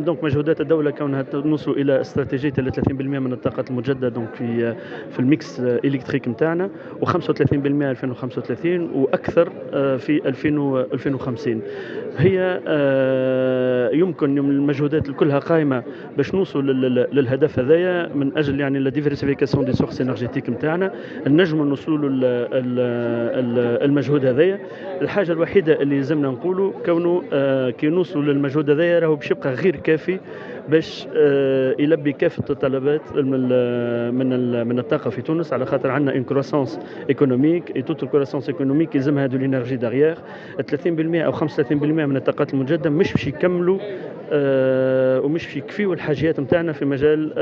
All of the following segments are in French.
دونك مجهودات الدولة كونها نوصلوا إلى استراتيجية 30% من الطاقات المجددة دونك في الميكس إلكتريك نتاعنا، و35% 2035 وأكثر في 2050. هي يمكن المجهودات كلها قائمة باش نوصلوا للهدف هذايا من أجل يعني لا ديفيرسيفيكاسيون دي سورس انرجيتيك نتاعنا، نجموا نوصلوا المجهود هذايا. الحاجة الوحيدة اللي لازمنا نقولوا كونه كي نوصلوا للمجهود هذايا راهو باش يبقى غير كافي باش يلبي كافة الطلبات من الطاقة في تونس، على خاطر عندنا ان كروسانس ايكونوميك اي توت الكروسانس ايكونوميك يلزمها هذو الانرجي داريير. 30% او 35% من الطاقات المجددة مش باش يكملوا ومش باش يكفيوا الحاجيات نتاعنا في مجال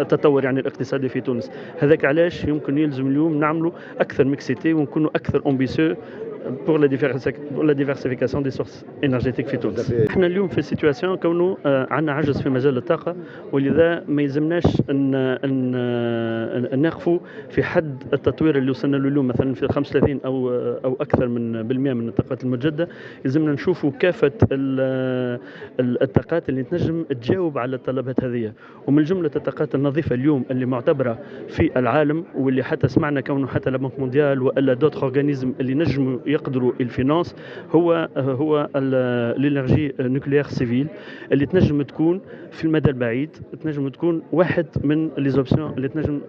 التطور يعني الاقتصادي في تونس. هذاك علاش يمكن يلزم اليوم نعملوا اكثر ميكسيتي ونكونوا اكثر امبيسيو pour la diversification des sources énergétiques في تونس. احنا اليوم في سيتواسيون كونه عندنا عجز في مجال الطاقه، ولذا ما يلزمناش نقفوا في حد التطوير اللي وصلنا له اليوم مثلا في 35 او اكثر من بالمئة من الطاقات المجدده. يلزمنا نشوفوا كافه الطاقات اللي تنجم تجاوب على الطلبات هذه، ومن جمله الطاقات النظيفه اليوم اللي معتبره في العالم واللي حتى سمعنا كونه حتى لا بنك مونديال والا دوت اورغانيزم اللي نجموا يقدروا الفينانس هو الانرجي نوكليير سيفيل اللي تنجم تكون في المدى البعيد، تنجم تكون واحد من لي زوبسيون اللي تنجم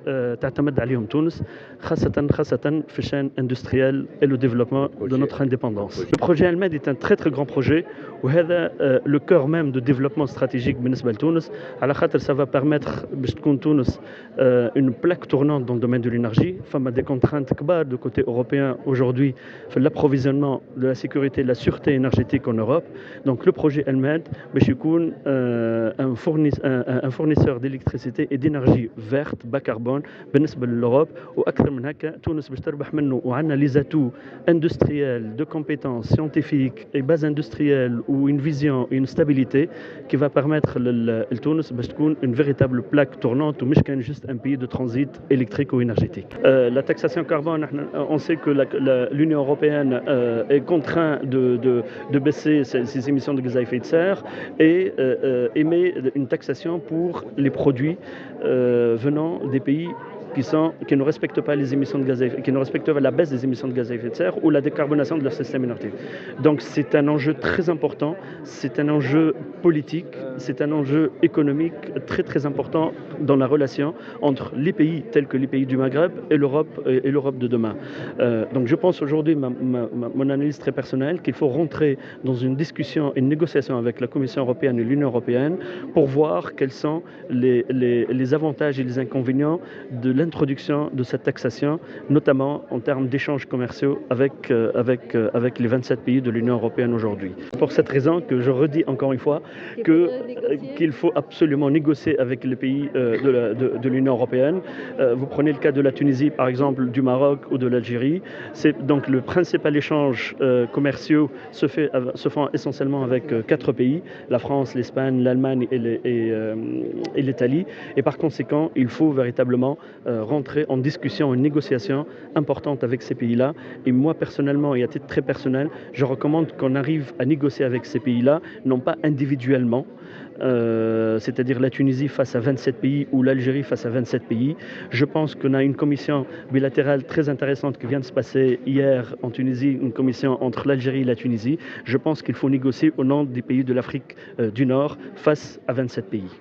تعتمد عليهم تونس، خاصه في الشان اندستريال et le développement de notre indépendance. Le projet Almed est un très grand projet وهذا le cœur même de développement stratégique بالنسبه لتونس، على خاطر ça va permettre باش تكون تونس une plaque tournante dans le domaine de l'énergie. فما des contraintes كبار du côté européen aujourd'hui في l'approvisionnement de la sécurité et la sûreté énergétique en Europe. Donc le projet Almed باش يكون un fournisseur d'électricité et d'énergie verte bas carbone بالنسبه للأوروب، واكثر من هكا تونس باش تربح منه. وعندنا les atouts industriels de compétences scientifiques et base industrielle ou une vision et une stabilité qui va permettre لتونس باش تكون une véritable plaque tournante ومش كان juste un pays de transit électrique ou énergétique. La taxation carbone, on sait que l'Union européenne est contrainte de baisser ses émissions de gaz à effet de serre et émet une taxation pour les produits venant des pays qui ne respectent pas les émissions de gaz à effet, qui ne respectent pas la baisse des émissions de gaz à effet de serre ou la décarbonation de leur système énergétique. Donc c'est un enjeu très important, c'est un enjeu politique, c'est un enjeu économique très important dans la relation entre les pays tels que les pays du Maghreb et l'Europe de demain. Donc je pense aujourd'hui, mon analyse très personnelle, qu'il faut rentrer dans une discussion, une négociation avec la Commission européenne et l'Union européenne pour voir quels sont les avantages et les inconvénients de l'introduction de cette taxation, notamment en termes d'échanges commerciaux avec les 27 pays de l'Union européenne aujourd'hui. Pour cette raison que je redis encore une fois qu'il faut absolument négocier avec les pays de l'Union européenne. Vous prenez le cas de la Tunisie, par exemple, du Maroc ou de l'Algérie. Donc le principal échange commerciaux se font essentiellement avec 4 pays, la France, l'Espagne, l'Allemagne et l'Italie. Et par conséquent, il faut véritablement rentrer en discussion, en négociation importante avec ces pays-là. Et moi, personnellement, et à titre très personnel, je recommande qu'on arrive à négocier avec ces pays-là, non pas individuellement, c'est-à-dire la Tunisie face à 27 pays ou l'Algérie face à 27 pays. Je pense qu'on a une commission bilatérale très intéressante qui vient de se passer hier en Tunisie, une commission entre l'Algérie et la Tunisie. Je pense qu'il faut négocier au nom des pays de l'Afrique du Nord face à 27 pays.